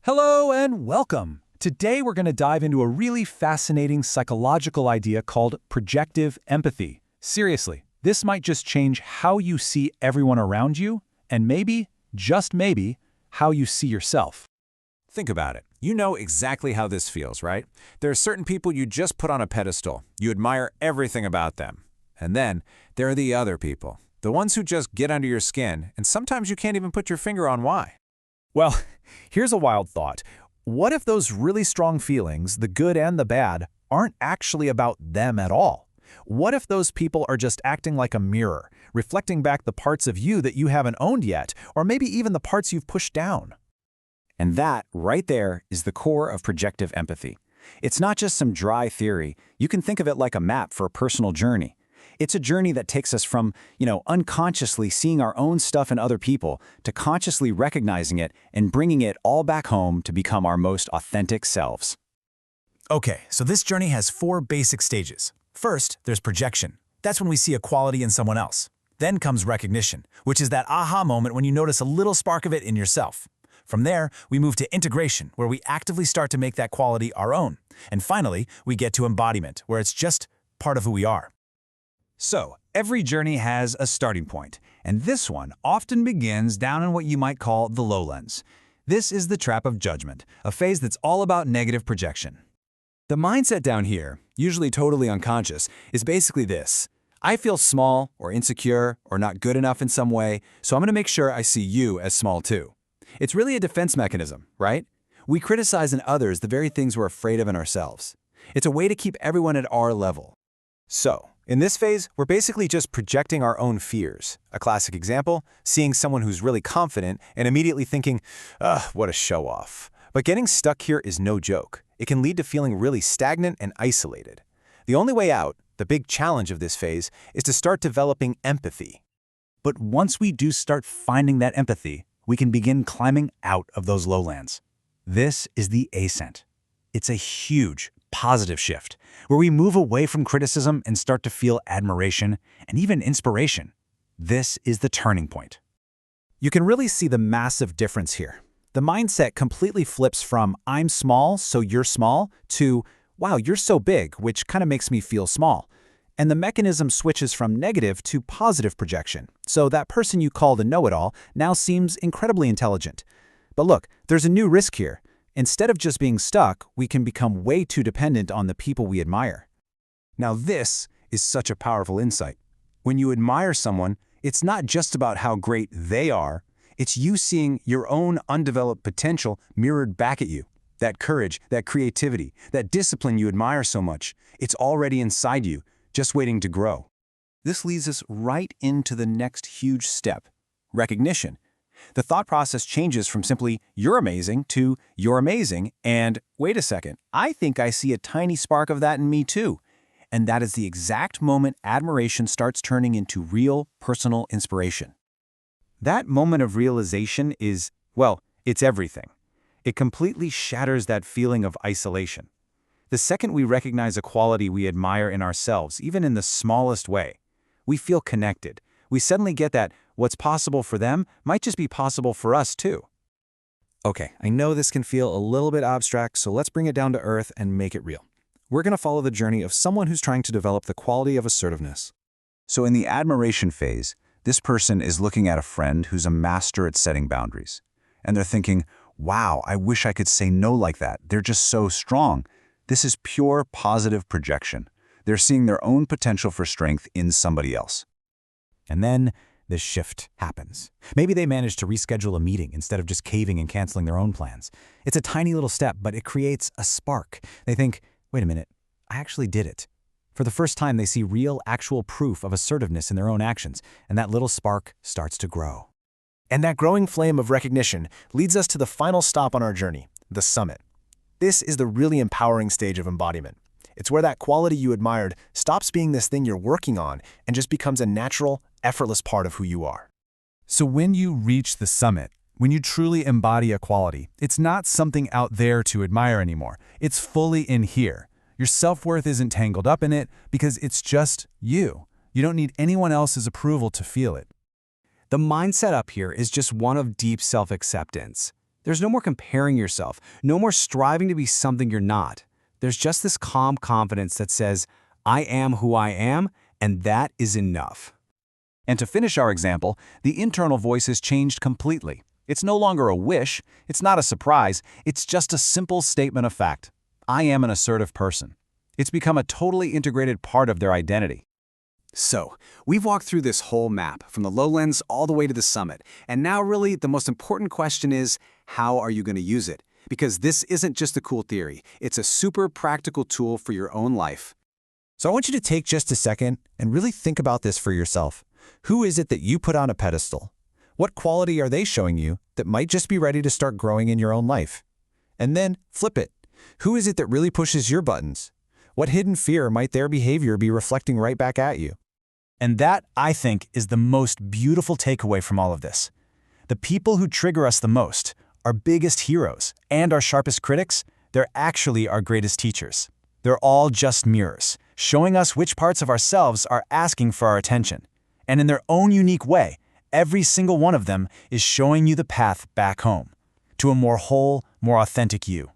Hello and welcome. Today we're going to dive into a really fascinating psychological idea called projective empathy. Seriously, this might just change how you see everyone around you and maybe, just maybe, how you see yourself. Think about it. You know exactly how this feels, right? There are certain people you just put on a pedestal. You admire everything about them. And then there are the other people, the ones who just get under your skin, and sometimes you can't even put your finger on why. Well, here's a wild thought. What if those really strong feelings, the good and the bad, aren't actually about them at all? What if those people are just acting like a mirror, reflecting back the parts of you that you haven't owned yet, or maybe even the parts you've pushed down? And that, right there, is the core of projective empathy. It's not just some dry theory. You can think of it like a map for a personal journey. It's a journey that takes us from, unconsciously seeing our own stuff in other people to consciously recognizing it and bringing it all back home to become our most authentic selves. Okay, so this journey has 4 basic stages. First, there's projection. That's when we see a quality in someone else. Then comes recognition, which is that aha moment when you notice a little spark of it in yourself. From there, we move to integration, where we actively start to make that quality our own. And finally, we get to embodiment, where it's just part of who we are. So, every journey has a starting point, and this one often begins down in what you might call the lowlands. This is the trap of judgment, a phase that's all about negative projection. The mindset down here, usually totally unconscious, is basically this. I feel small or insecure or not good enough in some way, so I'm going to make sure I see you as small too. It's really a defense mechanism, right? We criticize in others the very things we're afraid of in ourselves. It's a way to keep everyone at our level. So, in this phase, we're basically just projecting our own fears. A classic example, seeing someone who's really confident and immediately thinking, what a show-off. But getting stuck here is no joke. It can lead to feeling really stagnant and isolated. The only way out, the big challenge of this phase, is to start developing empathy. But once we do start finding that empathy, we can begin climbing out of those lowlands. This is the ascent. It's a huge, positive shift, where we move away from criticism and start to feel admiration and even inspiration. This is the turning point. You can really see the massive difference here. The mindset completely flips from I'm small, so you're small, to wow, you're so big, which kind of makes me feel small. And the mechanism switches from negative to positive projection. So that person you call the know-it-all now seems incredibly intelligent. But look, there's a new risk here. Instead of just being stuck, we can become way too dependent on the people we admire. Now this is such a powerful insight. When you admire someone, it's not just about how great they are, it's you seeing your own undeveloped potential mirrored back at you. That courage, that creativity, that discipline you admire so much, it's already inside you, just waiting to grow. This leads us right into the next huge step, recognition. The thought process changes from simply, you're amazing, to you're amazing, and wait a second, I think I see a tiny spark of that in me too. And that is the exact moment admiration starts turning into real, personal inspiration. That moment of realization is, well, it's everything. It completely shatters that feeling of isolation. The second we recognize a quality we admire in ourselves, even in the smallest way, we feel connected. We suddenly get that what's possible for them might just be possible for us too. Okay, I know this can feel a little bit abstract, so let's bring it down to earth and make it real. We're going to follow the journey of someone who's trying to develop the quality of assertiveness. So in the admiration phase, this person is looking at a friend who's a master at setting boundaries. And they're thinking, wow, I wish I could say no like that. They're just so strong. This is pure positive projection. They're seeing their own potential for strength in somebody else. And then this shift happens. Maybe they manage to reschedule a meeting instead of just caving and canceling their own plans. It's a tiny little step, but it creates a spark. They think, wait a minute, I actually did it. For the first time, they see real, actual proof of assertiveness in their own actions, and that little spark starts to grow. And that growing flame of recognition leads us to the final stop on our journey, the summit. This is the really empowering stage of embodiment. It's where that quality you admired stops being this thing you're working on and just becomes a natural, effortless part of who you are. So when you reach the summit, when you truly embody a quality, it's not something out there to admire anymore. It's fully in here. Your self-worth isn't tangled up in it because it's just you. You don't need anyone else's approval to feel it. The mindset up here is just one of deep self-acceptance. There's no more comparing yourself, no more striving to be something you're not. There's just this calm confidence that says, I am who I am, and that is enough. And to finish our example, the internal voice has changed completely. It's no longer a wish, it's not a surprise, it's just a simple statement of fact. I am an assertive person. It's become a totally integrated part of their identity. So, we've walked through this whole map, from the lowlands all the way to the summit, and now really the most important question is, how are you going to use it? Because this isn't just a cool theory, it's a super practical tool for your own life. So I want you to take just a second and really think about this for yourself. Who is it that you put on a pedestal? What quality are they showing you that might just be ready to start growing in your own life? And then flip it. Who is it that really pushes your buttons? What hidden fear might their behavior be reflecting right back at you? And that, I think, is the most beautiful takeaway from all of this. The people who trigger us the most, our biggest heroes, and our sharpest critics, they're actually our greatest teachers. They're all just mirrors, showing us which parts of ourselves are asking for our attention. And in their own unique way, every single one of them is showing you the path back home, to a more whole, more authentic you.